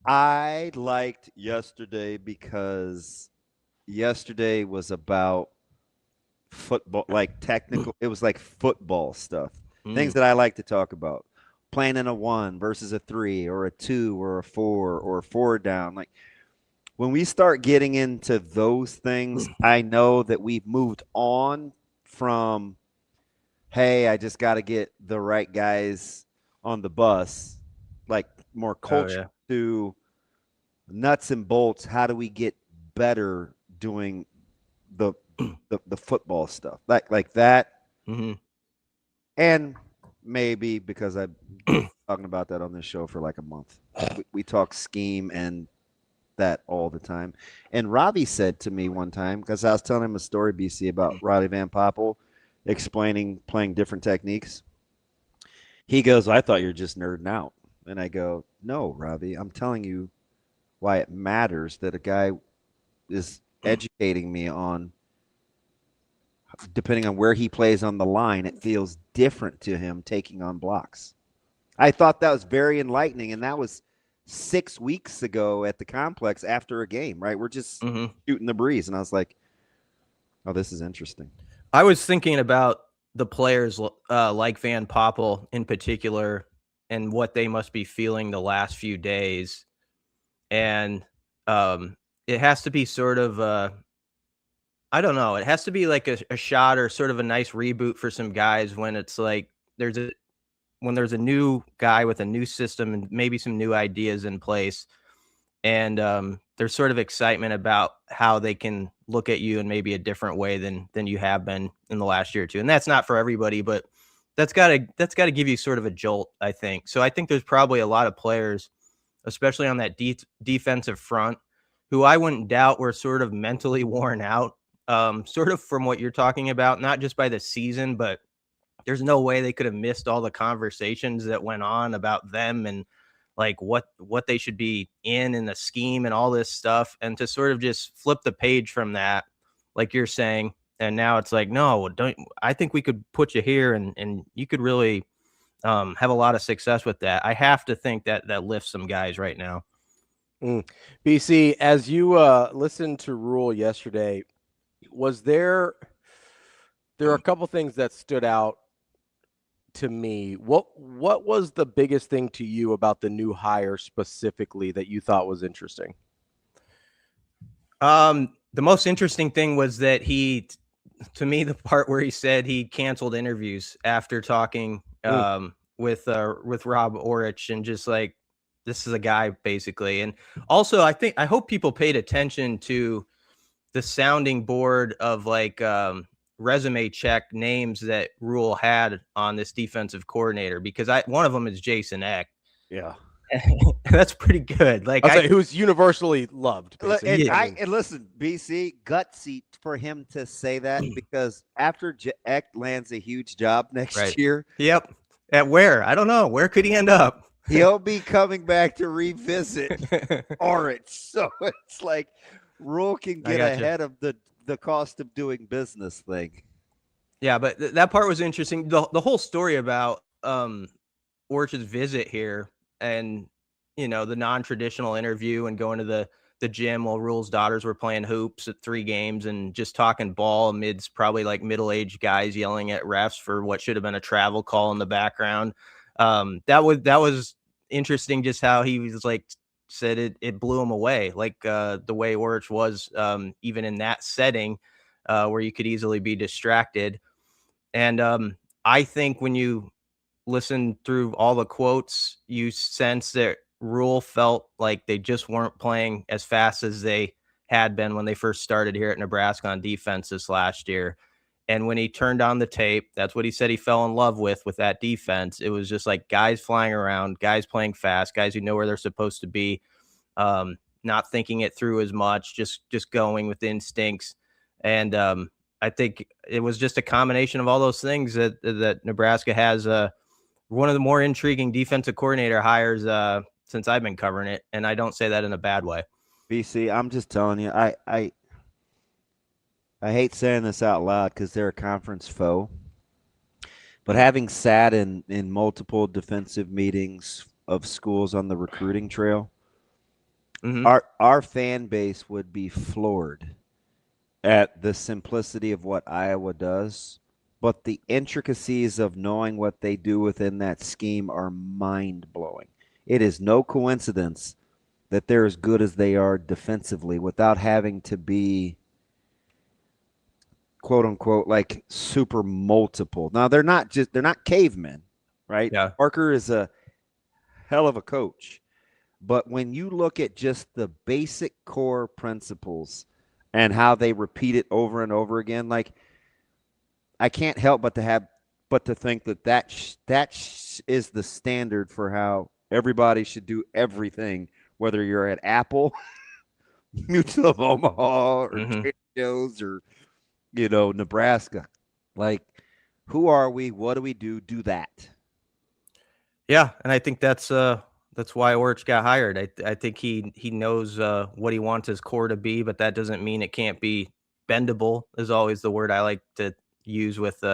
I liked yesterday because yesterday was about football, like technical. It was like football stuff, things Mm. that I like to talk about. Playing in a 1 versus a 3 or a 2 or a 4 or a 4 down. Like when we start getting into those things, I know that we've moved on from, hey, I just got to get the right guys on the bus, like more Oh culture yeah. to nuts and bolts. How do we get better doing the the football stuff like that? Hmm. And maybe because I've been talking about that on this show for like a month, we talk scheme and that all the time. And Ravi said to me one time, because I was telling him a story, BC, about Riley Van Poppel explaining playing different techniques. He goes, I thought you're just nerding out. And I go, no, Ravi, I'm telling you why it matters that a guy is educating me on, depending on where he plays on the line, it feels different to him taking on blocks. I thought that was very enlightening. And that was 6 weeks ago at the complex after a game, right? We're just Hmm. shooting the breeze. And I was like, oh, this is interesting. I was thinking about the players like Van Poppel in particular and what they must be feeling the last few days. And it has to be sort of I don't know. It has to be like a shot or sort of a nice reboot for some guys when it's like there's a when there's a new guy with a new system and maybe some new ideas in place, and there's sort of excitement about how they can look at you in maybe a different way than you have been in the last year or two. And that's not for everybody, but that's got to give you sort of a jolt, I think. So I think there's probably a lot of players, especially on that defensive front, who I wouldn't doubt were sort of mentally worn out, sort of from what you're talking about, not just by the season, but there's no way they could have missed all the conversations that went on about them and like what they should be in the scheme and all this stuff, and to sort of just flip the page from that, like you're saying, and now it's like, no, don't. I think we could put you here, and you could really have a lot of success with that. I have to think that that lifts some guys right now. Mm. BC, as you listened to Rule yesterday, was there are a couple things that stood out to me. What was the biggest thing to you about the new hire specifically that you thought was interesting? The most interesting thing was that to me, the part where he said he canceled interviews after talking Mm. with Rob Aurich, and just like, this is a guy basically. And also, I hope people paid attention to the sounding board of like resume check names that Rule had on this defensive coordinator, because one of them is Jason Eck. Yeah. That's pretty good. Like I'll say who's universally loved, basically. And I yeah, mean, and listen, BC, gutsy for him to say that because after Eck lands a huge job right. next year, Yep. At where? I don't know. Where could he end up? he'll be coming back to revisit Orange. So it's like Rule can I get gotcha. ahead of the cost of doing business thing. Yeah, but that part was interesting. The whole story about Orchard's visit here, and the non-traditional interview and going to the gym while Rule's daughters were playing hoops at 3 games and just talking ball amidst probably like middle-aged guys yelling at refs for what should have been a travel call in the background. That was interesting, just how he was like said it blew him away, like the way Orich was, even in that setting, where you could easily be distracted. And I think when you listen through all the quotes, you sense that Rule felt like they just weren't playing as fast as they had been when they first started here at Nebraska on defense this last year. And when he turned on the tape, that's what he said he fell in love with that defense. It was just like guys flying around, guys playing fast, guys who know where they're supposed to be, not thinking it through as much, just going with instincts. And I think it was just a combination of all those things that Nebraska has one of the more intriguing defensive coordinator hires since I've been covering it, and I don't say that in a bad way. BC, I'm just telling you, I hate saying this out loud because they're a conference foe. But having sat in multiple defensive meetings of schools on the recruiting trail, Mhm. our fan base would be floored at the simplicity of what Iowa does, but the intricacies of knowing what they do within that scheme are mind-blowing. It is no coincidence that they're as good as they are defensively without having to be quote unquote like super multiple. Now they're not cavemen, right? Yeah. Parker is a hell of a coach. But when you look at just the basic core principles and how they repeat it over and over again, like I can't help but to think that is the standard for how everybody should do everything, whether you're at Apple, Mutual of Omaha, or Mhm. Trader Joe's, or Nebraska. Like, who are we? What do we do? Do that. Yeah, and I think that's why Orich got hired. I think he knows what he wants his core to be, but that doesn't mean it can't be bendable. Is always the word I like to use with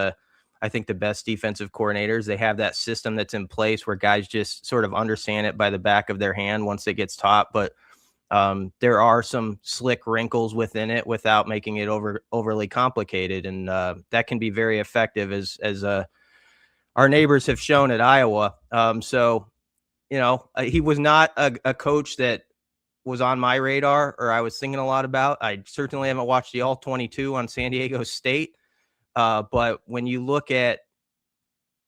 I think the best defensive coordinators. They have that system that's in place where guys just sort of understand it by the back of their hand once it gets taught, but there are some slick wrinkles within it without making it overly complicated, and that can be very effective as our neighbors have shown at Iowa. He was not a coach that was on my radar or I was thinking a lot about. I certainly haven't watched the All-22 on San Diego State. But when you look at,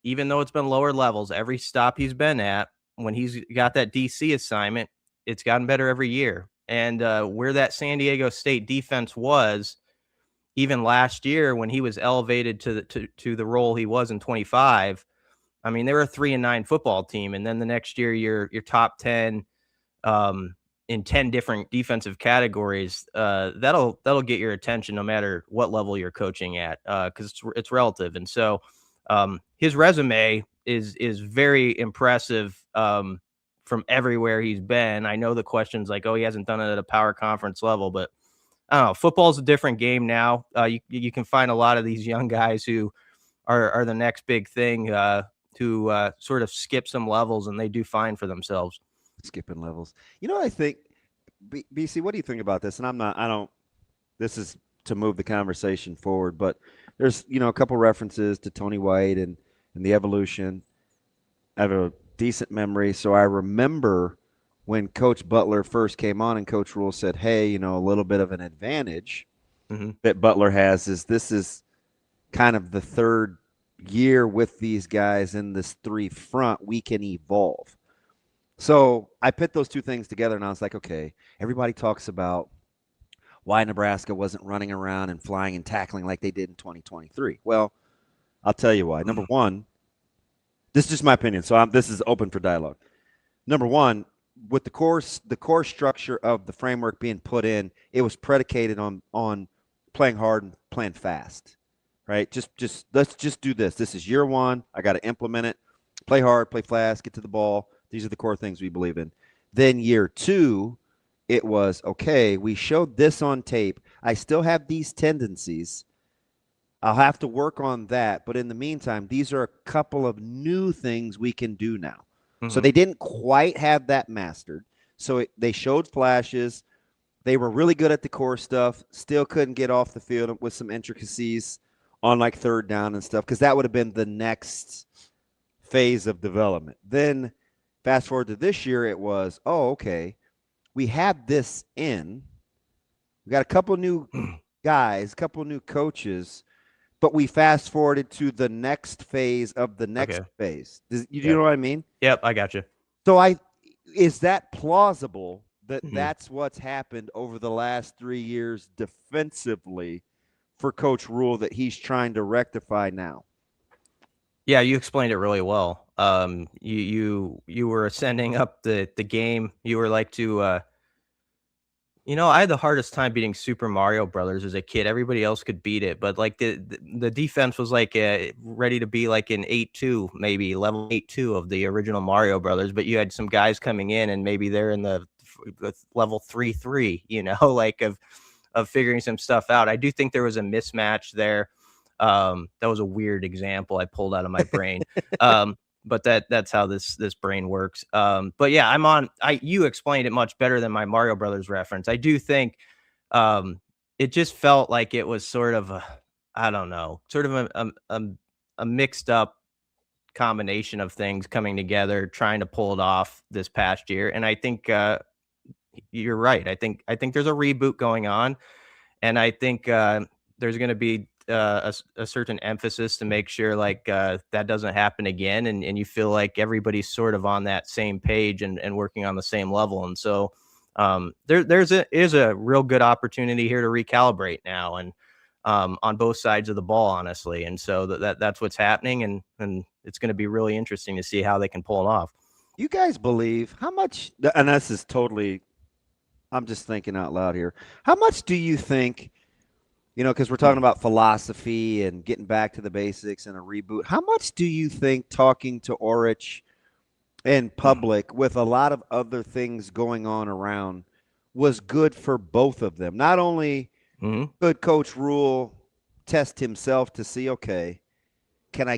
even though it's been lower levels, every stop he's been at, when he's got that DC assignment, it's gotten better every year. And where that San Diego State defense was, even last year when he was elevated to the role he was in 25, I mean, they were a 3-9 football team, and then the next year you're top 10 in 10 different defensive categories. That'll get your attention no matter what level you're coaching at, because it's relative. And so his resume is very impressive from everywhere he's been. I know the question's like, oh, he hasn't done it at a power conference level, but I don't know. Football's a different game now. You can find a lot of these young guys who are the next big thing to sort of skip some levels, and they do fine for themselves. Skipping levels. You know what I think, BC, what do you think about this? And this is to move the conversation forward, but there's, a couple references to Tony White and the evolution. I have a decent memory, so I remember when Coach Butler first came on and Coach Rhule said, hey, a little bit of an advantage that Butler has is this is kind of the third year with these guys in this three front, we can evolve. So I put those two things together and I was like, okay, everybody talks about why Nebraska wasn't running around and flying and tackling like they did in 2023. Well, I'll tell you why. Number one, this is just my opinion, so this is open for dialogue. Number one, with the core structure of the framework being put in, it was predicated on playing hard and playing fast, right? Just let's just do this. This is year one. I got to implement it. Play hard, play fast, get to the ball. These are the core things we believe in. Then year two, it was, okay, we showed this on tape. I still have these tendencies. I'll have to work on that. But in the meantime, these are a couple of new things we can do now. So they didn't quite have that mastered. So they showed flashes. They were really good at the core stuff. Still couldn't get off the field with some intricacies on like third down and stuff, because that would have been the next phase of development. Then fast forward to this year, it was, oh, okay, we have this in. We got a couple new guys, a couple new coaches, but we fast forwarded to the next phase of the next phase. You know what I mean? Yep, I got you. So is that plausible that that's what's happened over the last 3 years defensively for Coach Rhule that he's trying to rectify now? Yeah, you explained it really well. You were ascending up the game. You were like to I had the hardest time beating Super Mario Brothers as a kid. Everybody else could beat it, but like the defense was like ready to be like an 8-2, maybe level 8-2 of the original Mario Brothers. But you had some guys coming in, and maybe they're in the level 3-3, like of figuring some stuff out. I do think there was a mismatch there. That was a weird example I pulled out of my brain. but that's how this brain works. But yeah, you explained it much better than my Mario Brothers reference. I do think it just felt like it was sort of I don't know, sort of a mixed up combination of things coming together, trying to pull it off this past year. And I think you're right. I think there's a reboot going on, and I think there's going to be a certain emphasis to make sure like that doesn't happen again, and you feel like everybody's sort of on that same page and working on the same level. And so is a real good opportunity here to recalibrate now, and on both sides of the ball, honestly. And so that's what's happening, and it's going to be really interesting to see how they can pull it off. You guys believe how much, and this is totally, I'm just thinking out loud here. How much do you think, because we're talking about philosophy and getting back to the basics and a reboot, how much do you think talking to Aurich in public with a lot of other things going on around was good for both of them? Not only could Coach Rhule test himself to see, okay, can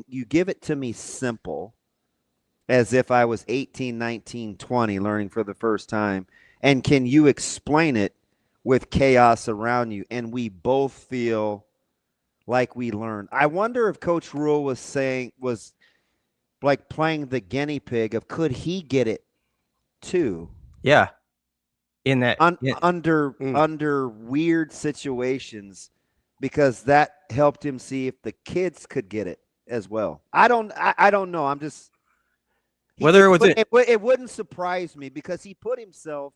you give it to me simple, as if I was 18, 19, 20 learning for the first time, and can you explain it with chaos around you, and we both feel like we learned? I wonder if Coach Rhule was like playing the guinea pig of could he get it too? Yeah. In that under weird situations, because that helped him see if the kids could get it as well. I don't know. I'm just it wouldn't surprise me, because he put himself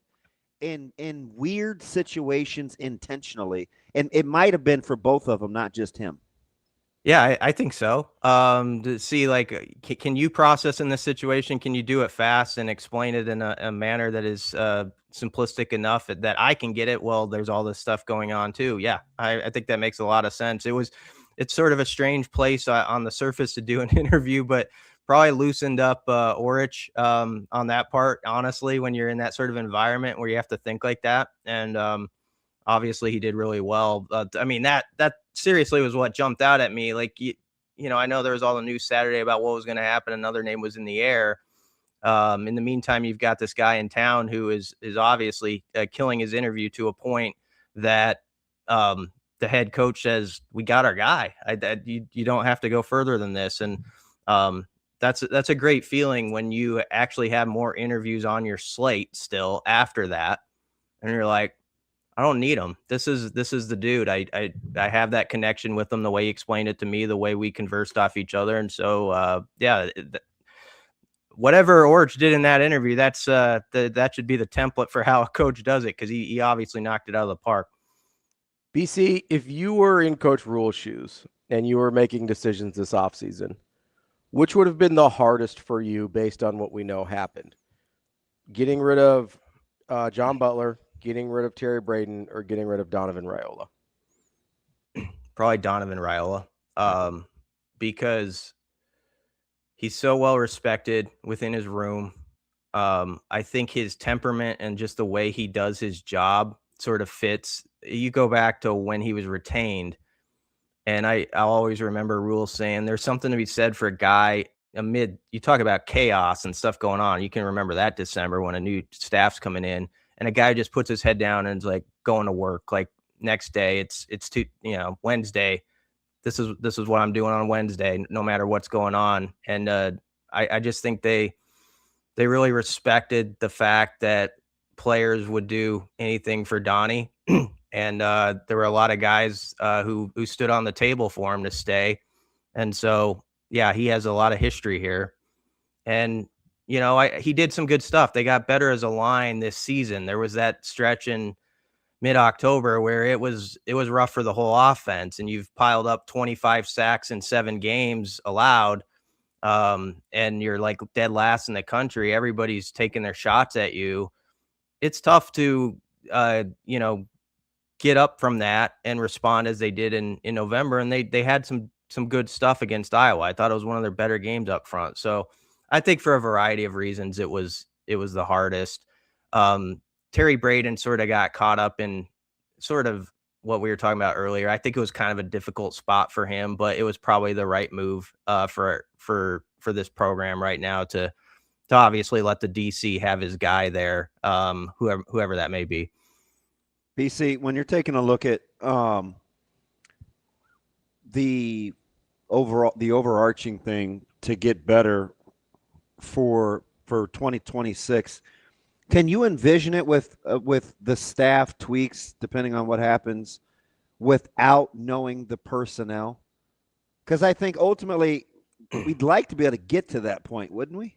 in weird situations intentionally, and it might have been for both of them, not just him. Yeah, I think so. To see, like, can you process in this situation? Can you do it fast and explain it in a manner that is simplistic enough that I can get it? Well, there's all this stuff going on too. Yeah, I think that makes a lot of sense. It's sort of a strange place on the surface to do an interview, but probably loosened up Aurich on that part, honestly, when you're in that sort of environment where you have to think like that. And obviously he did really well. I mean, that seriously was what jumped out at me. Like, I know there was all the news Saturday about what was going to happen. Another name was in the air. In the meantime, you've got this guy in town who is obviously killing his interview to a point that the head coach says, we got our guy. You don't have to go further than this. And that's a great feeling when you actually have more interviews on your slate still after that. And you're like, I don't need him. This is the dude. I have that connection with him, the way he explained it to me, the way we conversed off each other. And so, whatever Aurich did in that interview, that should be the template for how a coach does it, because he obviously knocked it out of the park. BC, if you were in Coach Rhule's shoes and you were making decisions this offseason, which would have been the hardest for you based on what we know happened? Getting rid of John Butler, getting rid of Terry Braden, or getting rid of Donovan Raiola? Probably Donovan Raiola, because he's so well respected within his room. I think his temperament and just the way he does his job sort of fits. You go back to when he was retained, and I'll always remember Rhule saying there's something to be said for a guy amid, you talk about chaos and stuff going on. You can remember that December when a new staff's coming in, and a guy just puts his head down and is like going to work. Like, next day, it's Wednesday. This is what I'm doing on Wednesday, no matter what's going on. And I just think they really respected the fact that players would do anything for Donnie. And there were a lot of guys who stood on the table for him to stay. And so, yeah, he has a lot of history here. And, he did some good stuff. They got better as a line this season. There was that stretch in mid-October where it was rough for the whole offense, and you've piled up 25 sacks in 7 games allowed, and you're like dead last in the country. Everybody's taking their shots at you. It's tough to get up from that and respond as they did in November, and they had some good stuff against Iowa. I thought it was one of their better games up front. So I think for a variety of reasons it was the hardest. Terry Braden sort of got caught up in sort of what we were talking about earlier. I think it was kind of a difficult spot for him, but it was probably the right move for for this program right now to obviously let the DC have his guy there, whoever that may be. BC, when you're taking a look at the overarching thing to get better for 2026, can you envision it with the staff tweaks depending on what happens without knowing the personnel? Because I think ultimately we'd like to be able to get to that point, wouldn't we?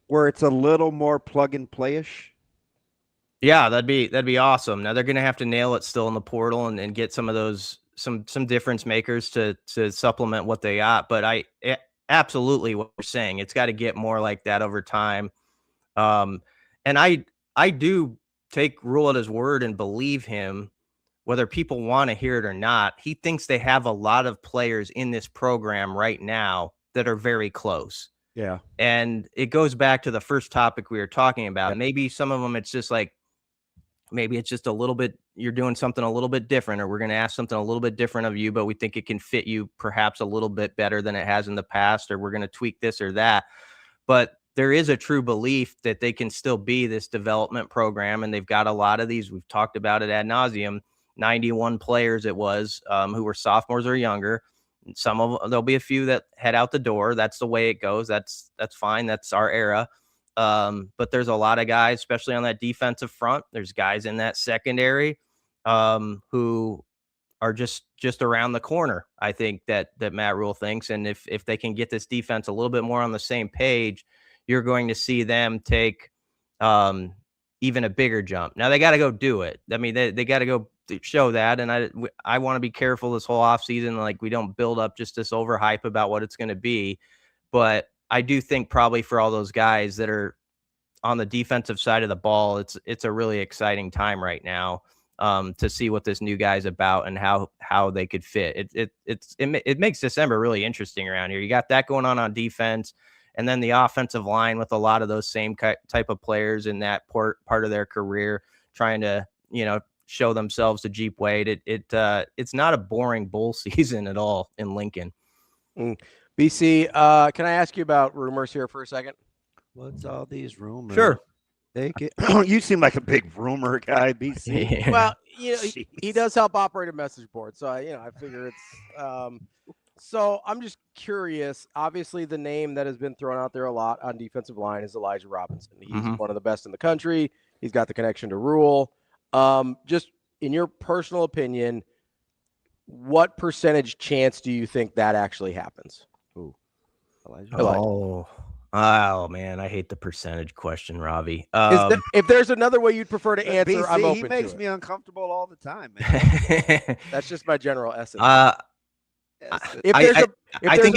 Where it's a little more plug and play-ish. Yeah, that'd be awesome. Now they're going to have to nail it still in the portal and get some of those some difference makers to supplement what they got. But absolutely what you're saying, it's got to get more like that over time. And I do take Rhule at his word and believe him, whether people want to hear it or not. He thinks they have a lot of players in this program right now that are very close. Yeah. And it goes back to the first topic we were talking about. Yeah. Maybe some of them, it's just like, maybe it's just a little bit, you're doing something a little bit different, or we're going to ask something a little bit different of you, but we think it can fit you perhaps a little bit better than it has in the past, or we're going to tweak this or that. But there is a true belief that they can still be this development program. And they've got a lot of these, we've talked about it ad nauseum, 91 players it was, who were sophomores or younger. Some of them, there'll be a few that head out the door. That's the way it goes. That's fine. That's our era. But there's a lot of guys, especially on that defensive front. There's guys in that secondary who are just around the corner. I think that Matt Rhule thinks. And if they can get this defense a little bit more on the same page, you're going to see them take even a bigger jump. Now they got to go do it. I mean, they got to go show that. And I want to be careful this whole offseason. Like, we don't build up just this overhype about what it's going to be. But I do think probably for all those guys that are on the defensive side of the ball, it's a really exciting time right now to see what this new guy's about and how they could fit. It makes December really interesting around here. You got that going on defense, and then the offensive line with a lot of those same type of players in that part of their career trying to, show themselves to Jeep Wade. It's not a boring bowl season at all in Lincoln. BC, can I ask you about rumors here for a second? What's all these rumors? Sure. You seem like a big rumor guy, BC. Yeah. Well, he does help operate a message board, so I figure it's. So I'm just curious. Obviously, the name that has been thrown out there a lot on defensive line is Elijah Robinson. He's one of the best in the country. He's got the connection to Rhule. Just in your personal opinion, what percentage chance do you think that actually happens? Ooh, Elijah. Oh man, I hate the percentage question, Ravi. If there's another way you'd prefer to answer, BC, I'm open. He makes to me uncomfortable all the time, man. That's just my general essence. If there's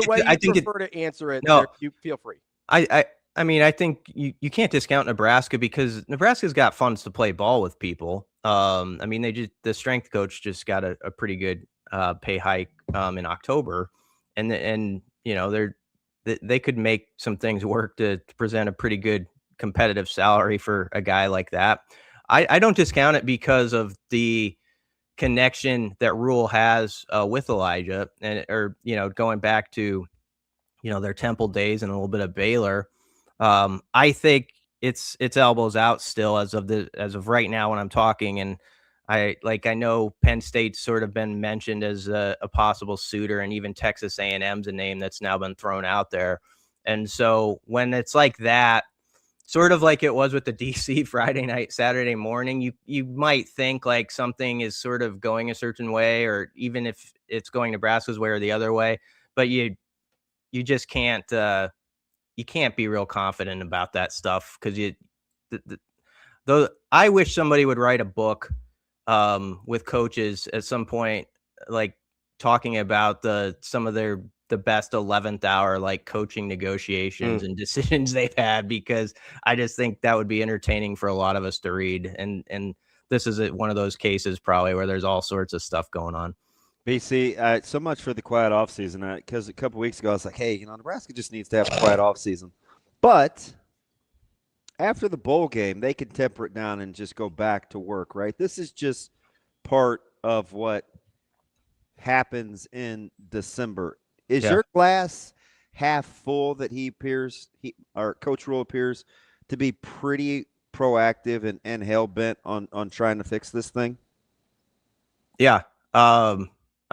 a way you prefer to answer it, no, you feel free. I mean, I think you can't discount Nebraska because Nebraska's got funds to play ball with people. I mean, the strength coach just got a pretty good pay hike in October, and they could make some things work to present a pretty good competitive salary for a guy like that. I don't discount it because of the connection that Rhule has with Elijah, or going back to their Temple days and a little bit of Baylor. I think it's elbows out still as of right now when I'm talking, and I know Penn State's sort of been mentioned as a possible suitor, and even Texas A&M's a name that's now been thrown out there. And so when it's like that, sort of like it was with the DC Friday night, Saturday morning, you might think like something is sort of going a certain way, or even if it's going Nebraska's way or the other way, but you just can't you can't be real confident about that stuff because I wish somebody would write a book with coaches at some point, like talking about some of the best 11th hour like coaching negotiations and decisions they've had, because I just think that would be entertaining for a lot of us to read. And this is one of those cases probably where there's all sorts of stuff going on. BC, so much for the quiet offseason, because a couple weeks ago I was like, hey, Nebraska just needs to have a quiet offseason. But after the bowl game, they can temper it down and just go back to work, right? This is just part of what happens in December. Is your glass half full that our Coach Rhule appears to be pretty proactive and hell bent on trying to fix this thing? Yeah. I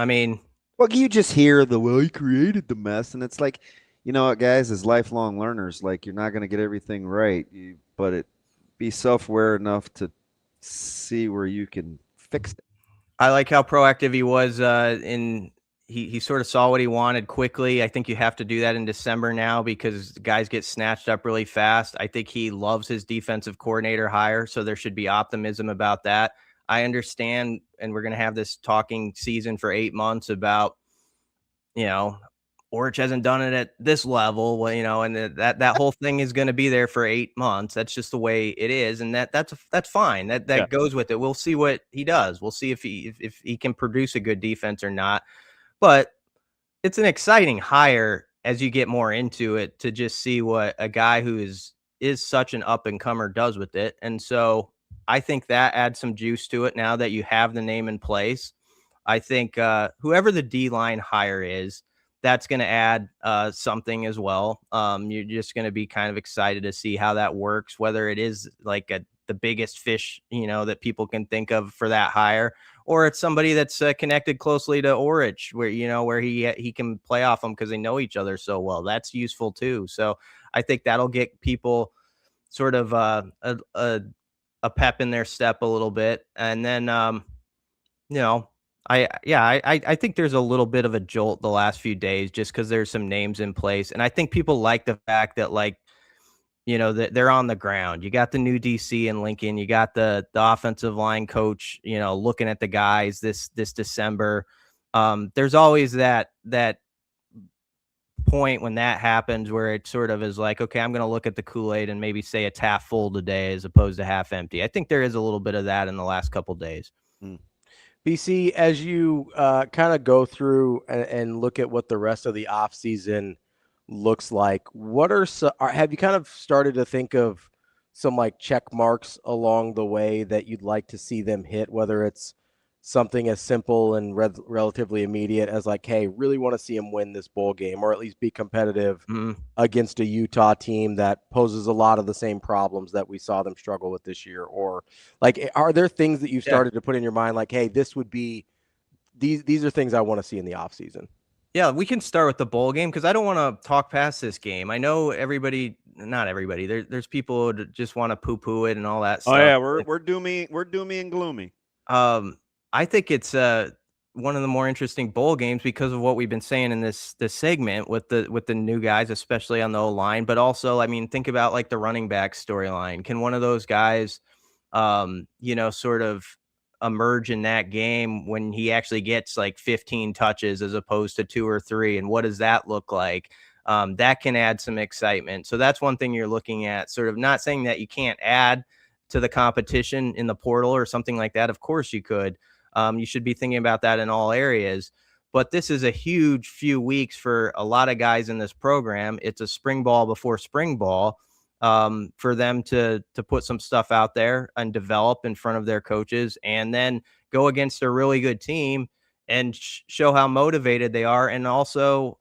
mean, well, you just hear he created the mess, and it's like, you know what, guys, as lifelong learners, like, you're not going to get everything right, but be self-aware enough to see where you can fix it. I like how proactive he was he sort of saw what he wanted quickly. I think you have to do that in December now because guys get snatched up really fast. I think he loves his defensive coordinator hire, so there should be optimism about that. I understand, and we're going to have this talking season for 8 months about, Aurich hasn't done it at this level, well, and that whole thing is going to be there for 8 months. That's just the way it is, and that's fine. That goes with it. We'll see what he does. We'll see if he can produce a good defense or not. But it's an exciting hire as you get more into it to just see what a guy who is such an up and comer does with it. And so I think that adds some juice to it now that you have the name in place. I think whoever the D-line hire is, that's going to add something as well. You're just going to be kind of excited to see how that works, whether it is like the biggest fish, that people can think of for that hire, or it's somebody that's connected closely to Aurich, where he can play off them because they know each other so well. That's useful too. So I think that'll get people sort of a pep in their step a little bit. And then, I think there's a little bit of a jolt the last few days just because there's some names in place. And I think people like the fact that, like, that they're on the ground. You got the new DC in Lincoln. You got the offensive line coach, looking at the guys this December. There's always that point when that happens where it sort of is like, okay, I'm going to look at the Kool-Aid and maybe say it's half full today as opposed to half empty. I think there is a little bit of that in the last couple of days. BC, as you kind of go through and look at what the rest of the off season looks like, have you kind of started to think of some like check marks along the way that you'd like to see them hit, whether it's something as simple and relatively immediate as like, hey, really want to see them win this bowl game or at least be competitive against a Utah team that poses a lot of the same problems that we saw them struggle with this year? Or like, are there things that you've started to put in your mind like, hey, this would be these are things I want to see in the off season? Yeah, we can start with the bowl game because I don't want to talk past this game. I know not everybody. There's people who just want to poo-poo it and all that stuff. Oh yeah, we're doomy and gloomy. I think it's one of the more interesting bowl games because of what we've been saying in this segment with the new guys, especially on the O-line. But also, I mean, think about like the running back storyline. Can one of those guys, sort of emerge in that game when he actually gets like 15 touches as opposed to 2 or 3? And what does that look like? That can add some excitement. So that's one thing you're looking at, sort of not saying that you can't add to the competition in the portal or something like that. Of course you could. You should be thinking about that in all areas. But this is a huge few weeks for a lot of guys in this program. It's a spring ball before spring ball. For them to put some stuff out there and develop in front of their coaches and then go against a really good team and show how motivated they are. And also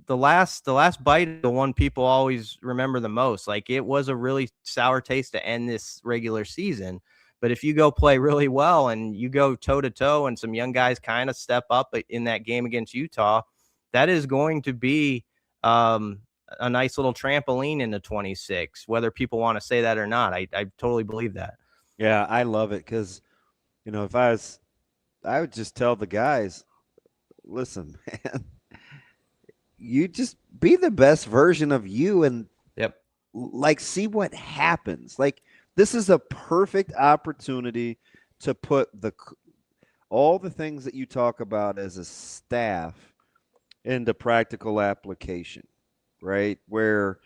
the last bite, the one people always remember the most, like it was a really sour taste to end this regular season. But if you go play really well and you go toe to toe and some young guys kind of step up in that game against Utah, that is going to be, a nice little trampoline into 26, whether people want to say that or not. I totally believe that. Yeah, I love it because, if I would just tell the guys, listen, man, you just be the best version of you and like see what happens. Like this is a perfect opportunity to put all the things that you talk about as a staff into practical application. Right, where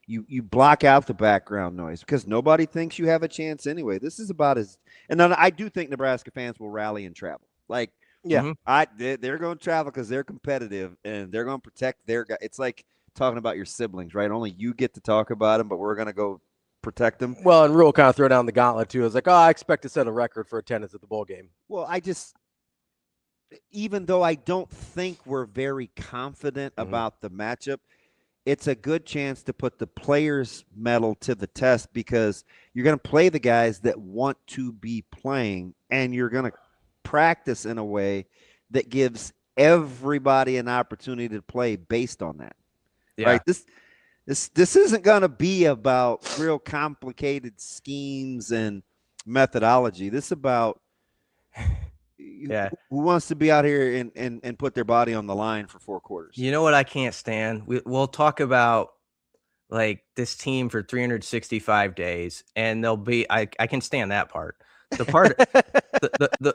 you block out the background noise because nobody thinks you have a chance anyway. This is about and then I do think Nebraska fans will rally and travel. Like, they're going to travel because they're competitive and they're going to protect their guy. It's like talking about your siblings, right? Only you get to talk about them, but we're going to go protect them. Well, and Rhule kind of throw down the gauntlet too. It's like, I expect to set a record for attendance at the bowl game. Well, even though I don't think we're very confident about the matchup, it's a good chance to put the players' mettle to the test because you're going to play the guys that want to be playing, and you're going to practice in a way that gives everybody an opportunity to play based on that. Yeah. Right? This isn't going to be about real complicated schemes and methodology. This is about who wants to be out here and put their body on the line for 4 quarters. You know what I can't stand? We'll talk about like this team for 365 days, and they'll be. I can stand that part. The part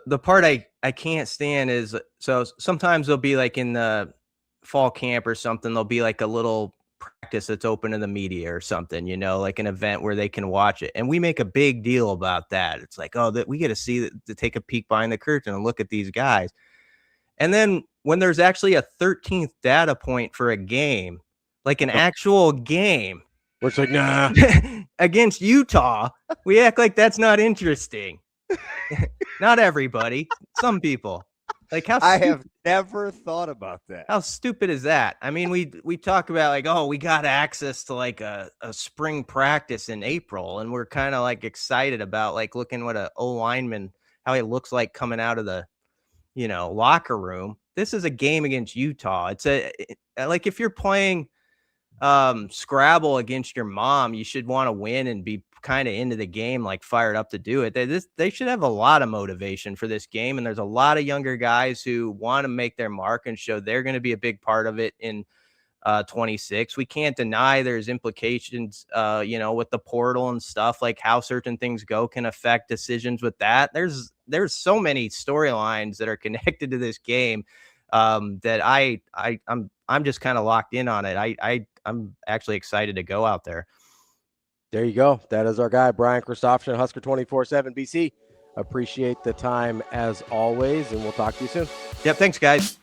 the part I can't stand is, so sometimes they'll be like in the fall camp or something. There'll be like a little practice that's open to the media or something, you know, like an event where they can watch it. And we make a big deal about that. It's like, oh, that we get to see to take a peek behind the curtain and look at these guys. And then when there's actually a 13th data point for a game, like an actual game, We're just like, nah. against Utah, we act like that's not interesting. Not everybody, some people. Like I have never thought about that. How stupid is that? I mean, we talk about like, oh, we got access to like a spring practice in April, and we're kind of like excited about like looking what a O lineman, how he looks like coming out of the, you know, locker room. This is a game against Utah. It's like if you're playing Scrabble against your mom, you should want to win and be kind of into the game, like fired up to do it. They should have a lot of motivation for this game, and there's a lot of younger guys who want to make their mark and show they're going to be a big part of it in 26. We can't deny there's implications, you know, with the portal and stuff, like how certain things go can affect decisions with that. There's so many storylines that are connected to this game that I'm just kind of locked in on it. I'm actually excited to go out there. There you go. That is our guy, Brian Christopherson, Husker247 BC. Appreciate the time as always, and we'll talk to you soon. Yep. Thanks, guys.